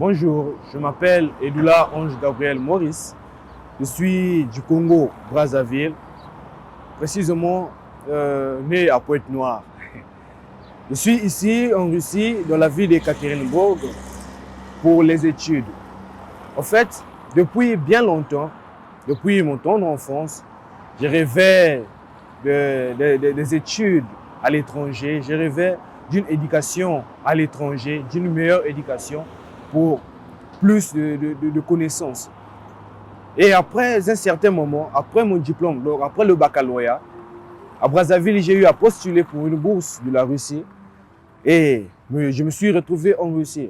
Bonjour, je m'appelle Edoula Ange Gabriel Maurice. Je suis du Congo, Brazzaville, précisément né à Pointe-Noire. Je suis ici en Russie, dans la ville d'Ekaterinbourg, pour les études. En fait, depuis bien longtemps, depuis mon tendre enfance, je rêvais des études à l'étranger, je rêvais d'une éducation à l'étranger, d'une meilleure éducation pour plus de connaissances. Et après un certain moment, après mon diplôme, donc après le baccalauréat, à Brazzaville, j'ai eu à postuler pour une bourse de la Russie et je me suis retrouvé en Russie.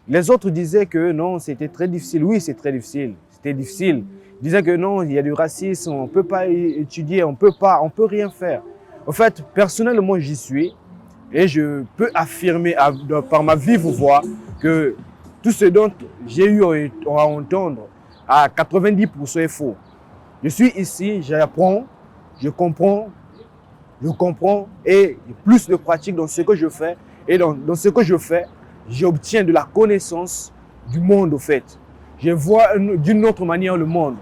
Les autres disaient que non, c'était très difficile. Oui, c'est très difficile. C'était difficile. Ils disaient que non, il y a du racisme, on ne peut pas étudier, on peut rien faire. En fait, personnellement, j'y suis et je peux affirmer par ma vive voix que tout ce dont j'ai eu à entendre à 90% est faux. Je suis ici, j'apprends, je comprends et plus de pratique dans ce que je fais. Et dans ce que je fais, j'obtiens de la connaissance du monde au fait. Je vois d'une autre manière le monde.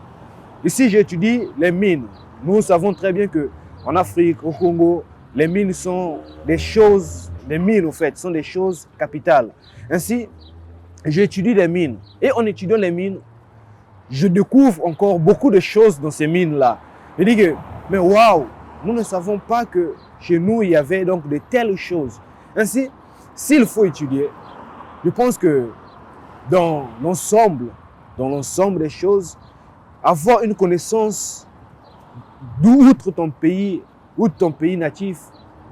Ici, j'étudie les mines. Nous savons très bien qu'en Afrique, au Congo, les mines sont des choses, les mines au fait, sont des choses capitales. Ainsi, j'étudie les mines. Et en étudiant les mines, je découvre encore beaucoup de choses dans ces mines-là. Je dis que, mais waouh, nous ne savons pas que chez nous, il y avait donc de telles choses. Ainsi, s'il faut étudier, je pense que dans l'ensemble des choses, avoir une connaissance d'outre ton pays natif,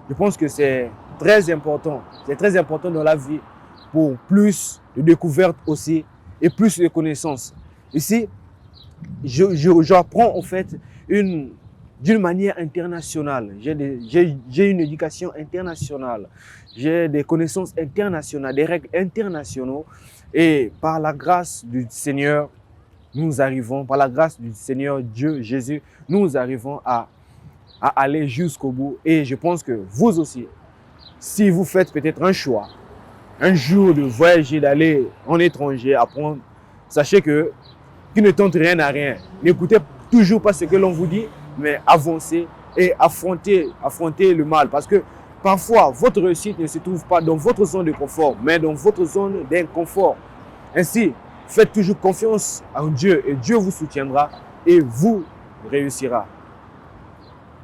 je pense que c'est très important. C'est très important dans la vie pour plus de découvertes aussi et plus de connaissances. Ici, j'apprends en fait d'une manière internationale. J'ai une éducation internationale. J'ai des connaissances internationales, des règles internationales. Et par la grâce du Seigneur, par la grâce du Seigneur Dieu Jésus, nous arrivons à aller jusqu'au bout. Et je pense que vous aussi, si vous faites peut-être un choix, un jour de voyager, d'aller en étranger, apprendre, sachez que qui ne tente rien à rien. N'écoutez toujours pas ce que l'on vous dit, mais avancez et affrontez le mal. Parce que parfois, votre réussite ne se trouve pas dans votre zone de confort, mais dans votre zone d'inconfort. Ainsi, faites toujours confiance en Dieu et Dieu vous soutiendra et vous réussira.